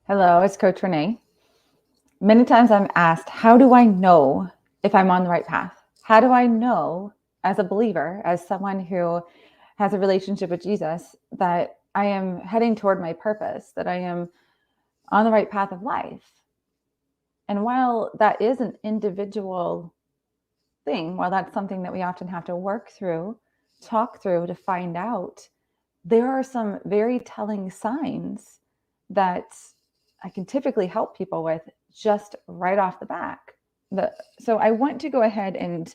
Hello, it's Coach Renee. Many times I'm asked, how do I know if I'm on the right path? How do I know, as a believer, as someone who has a relationship with Jesus, that I am heading toward my purpose, that I am on the right path of life? And while that is an individual thing, while that's something that we often have to work through, talk through to find out, there are some very telling signs that I can typically help people with just right off the back. So I want to go ahead and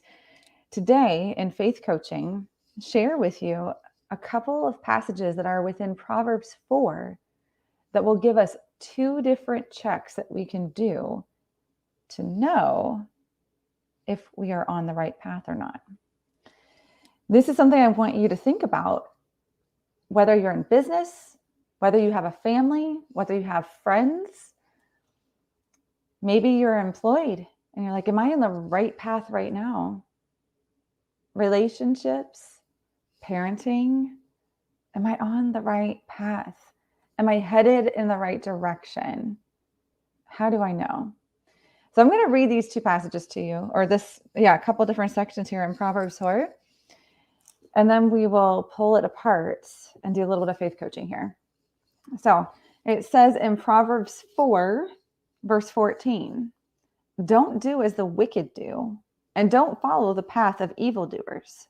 today in faith coaching share with you a couple of passages that are within Proverbs 4 that will give us two different checks that we can do to know if we are on the right path or not. This is something I want you to think about, whether you're in business, whether you have a family, whether you have friends. Maybe you're employed and you're like, am I in the right path right now? Relationships, parenting, am I on the right path? Am I headed in the right direction? How do I know? So I'm going to read these two passages to you, or a couple different sections here in Proverbs 4, and then we will pull it apart and do a little bit of faith coaching here. So it says in Proverbs 4, verse 14, don't do as the wicked do, and don't follow the path of evildoers.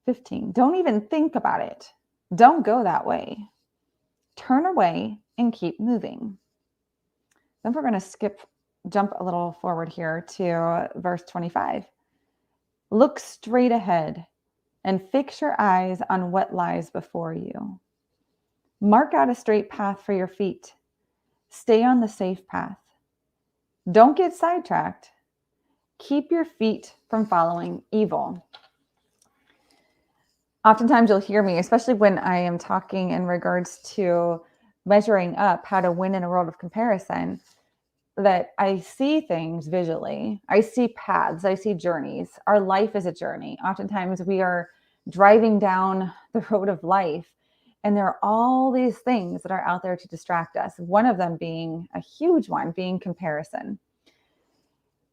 15, don't even think about it. Don't go that way. Turn away and keep moving. Then we're going to jump a little forward here to verse 25. Look straight ahead and fix your eyes on what lies before you. Mark out a straight path for your feet. Stay on the safe path. Don't get sidetracked. Keep your feet from following evil. Oftentimes you'll hear me, especially when I am talking in regards to measuring up how to win in a world of comparison, that I see things visually. I see paths, I see journeys. Our life is a journey. Oftentimes we are driving down the road of life, and there are all these things that are out there to distract us. One of them being a huge one, being comparison.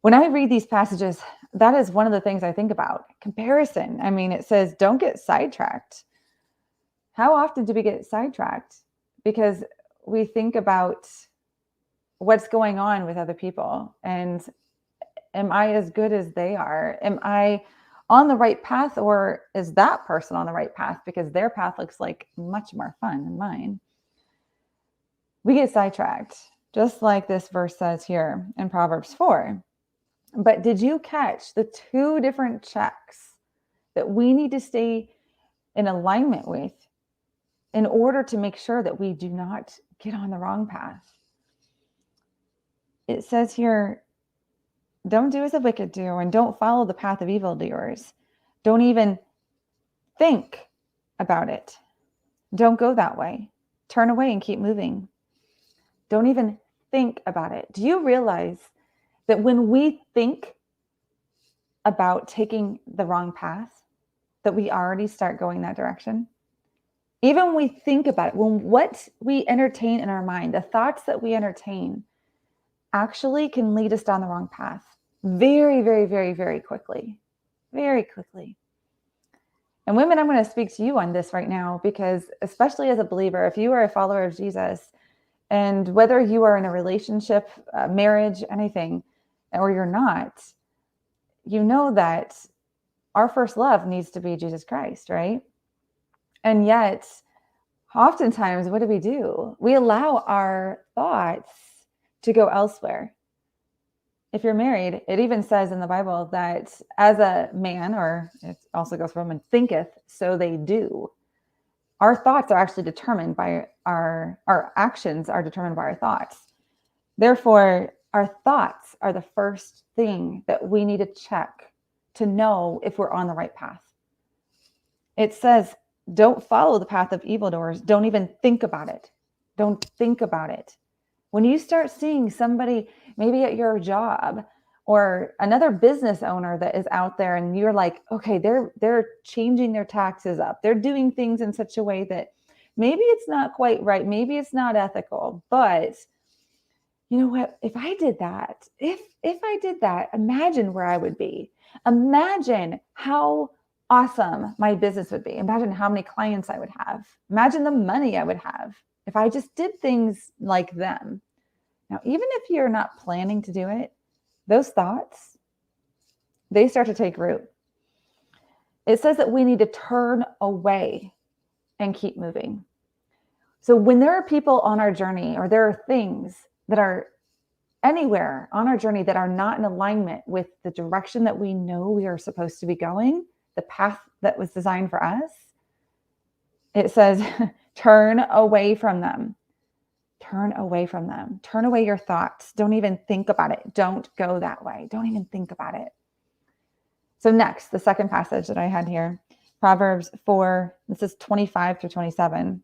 When I read these passages, that is one of the things I think about. Comparison. I mean, it says, don't get sidetracked. How often do we get sidetracked? Because we think about what's going on with other people. And am I as good as they are? Am I on the right path, or is that person on the right path because their path looks like much more fun than mine? We get sidetracked, just like this verse says here in Proverbs 4. But did you catch the two different checks that we need to stay in alignment with in order to make sure that we do not get on the wrong path? It says here, don't do as the wicked do, and don't follow the path of evildoers. Don't even think about it. Don't go that way. Turn away and keep moving. Don't even think about it. Do you realize that when we think about taking the wrong path, that we already start going that direction? Even when we think about it, when what we entertain in our mind, the thoughts that we entertain actually can lead us down the wrong path very, very, very, very quickly. Very quickly. And women, I'm going to speak to you on this right now, because especially as a believer, if you are a follower of Jesus, and whether you are in a relationship, marriage, anything, or you're not, you know that our first love needs to be Jesus Christ, right? And yet, oftentimes, what do? We allow our thoughts to go elsewhere. If you're married, it even says in the Bible that as a man, or it also goes for woman, thinketh, so they do. Our thoughts are actually determined by our actions are determined by our thoughts. Therefore, our thoughts are the first thing that we need to check to know if we're on the right path. It says, don't follow the path of evildoers. Don't even think about it. Don't think about it. When you start seeing somebody, maybe at your job or another business owner that is out there, and you're like, okay, they're changing their taxes up. They're doing things in such a way that Maybe it's not quite right. Maybe it's not ethical, but you know what? If I did that, if I did that, imagine where I would be. Imagine how awesome my business would be. Imagine how many clients I would have. Imagine the money I would have if I just did things like them. Now, even if you're not planning to do it, those thoughts, they start to take root. It says that we need to turn away and keep moving. So when there are people on our journey, or there are things that are anywhere on our journey that are not in alignment with the direction that we know we are supposed to be going, the path that was designed for us, it says, turn away from them. Turn away from them. Turn away your thoughts. Don't even think about it. Don't go that way. Don't even think about it. So next, the second passage that I had here, Proverbs 4, this is 25 through 27.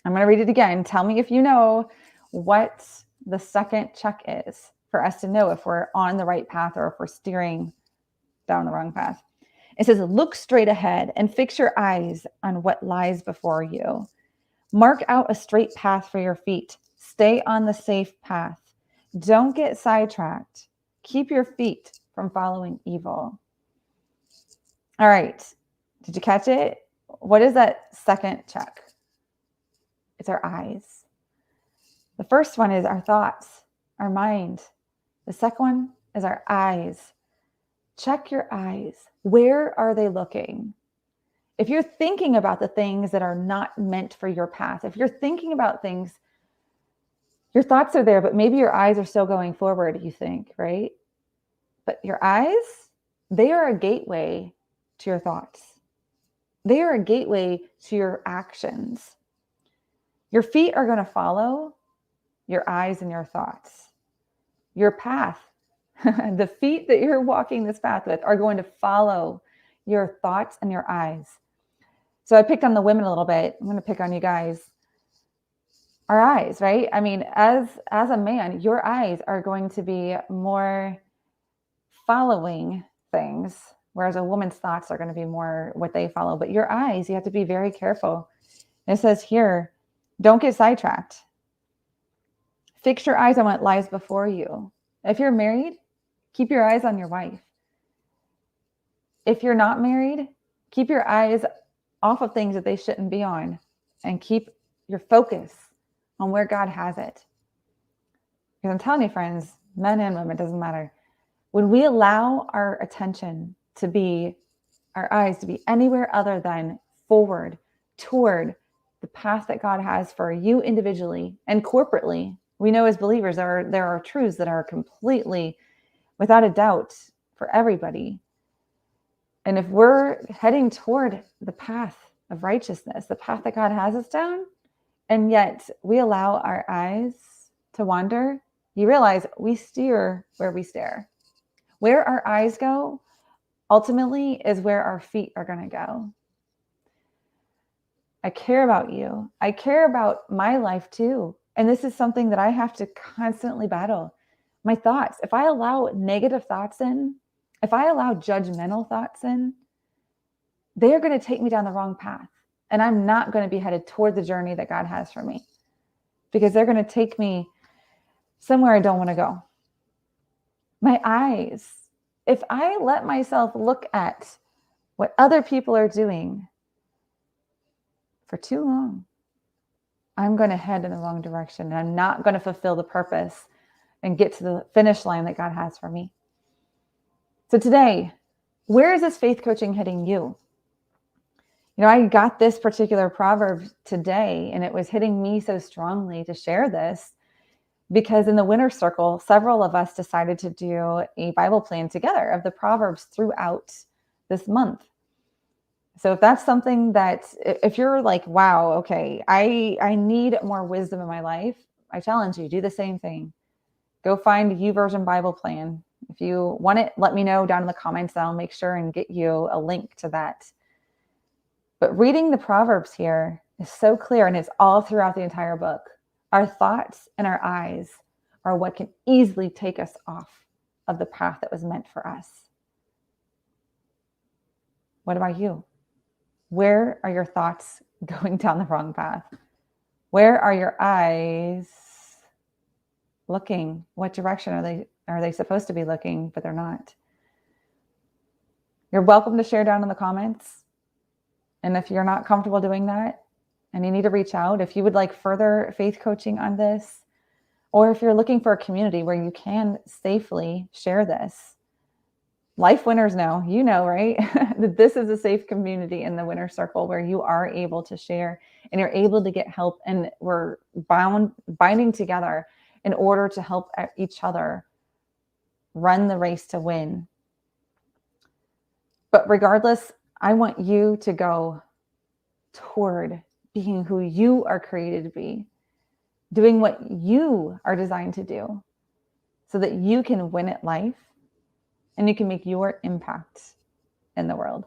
I'm going to read it again. Tell me if you know what the second check is for us to know if we're on the right path or if we're steering down the wrong path. It says, look straight ahead and fix your eyes on what lies before you. Mark out a straight path for your feet. Stay on the safe path. Don't get sidetracked. Keep your feet from following evil. All right. Did you catch it? What is that second check? It's our eyes. The first one is our thoughts, our mind. The second one is our eyes. Check your eyes. Where are they looking? If you're thinking about the things that are not meant for your path, if you're thinking about things, your thoughts are there, but maybe your eyes are still going forward, you think, right? But your eyes, they are a gateway to your thoughts. They are a gateway to your actions. Your feet are going to follow your eyes and your thoughts. Your path, the feet that you're walking this path with are going to follow your thoughts and your eyes. So I picked on the women a little bit. I'm going to pick on you guys. Our eyes, right? I mean, as a man, your eyes are going to be more following things, whereas a woman's thoughts are going to be more what they follow. But your eyes, you have to be very careful. And it says here, don't get sidetracked. Fix your eyes on what lies before you. If you're married, keep your eyes on your wife. If you're not married, keep your eyes off of things that they shouldn't be on and keep your focus on where God has it. Because I'm telling you, friends, men and women, it doesn't matter. When we allow our attention to be, our eyes to be anywhere other than forward toward the path that God has for you individually and corporately, we know as believers there are truths that are completely, without a doubt, for everybody. And if we're heading toward the path of righteousness, the path that God has us down, and yet we allow our eyes to wander, you realize we steer where we stare. Where our eyes go, ultimately, is where our feet are going to go. I care about you. I care about my life too. And this is something that I have to constantly battle. My thoughts, if I allow negative thoughts in, if I allow judgmental thoughts in, they are going to take me down the wrong path. And I'm not going to be headed toward the journey that God has for me, because they're going to take me somewhere I don't want to go. My eyes, if I let myself look at what other people are doing for too long, I'm going to head in the wrong direction, and I'm not going to fulfill the purpose and get to the finish line that God has for me. So today, where is this faith coaching heading you? You know, I got this particular proverb today, and it was hitting me so strongly to share this because in the winter circle, several of us decided to do a Bible plan together of the Proverbs throughout this month. So if that's something that, if you're like, wow, okay, I need more wisdom in my life, I challenge you, do the same thing. Go find YouVersion Bible plan. If you want it, let me know down in the comments, and I'll make sure and get you a link to that. But reading the Proverbs here is so clear, and it's all throughout the entire book. Our thoughts and our eyes are what can easily take us off of the path that was meant for us. What about you? Where are your thoughts going down the wrong path? Where are your eyes looking? What direction are they supposed to be looking, but they're not? You're welcome to share down in the comments. And if you're not comfortable doing that and you need to reach out, if you would like further faith coaching on this, or if you're looking for a community where you can safely share this, life winners know, right? That this is a safe community in the winner circle where you are able to share and you're able to get help, and we're binding together in order to help each other run the race to win. But regardless, I want you to go toward being who you are created to be, doing what you are designed to do so that you can win at life and you can make your impact in the world.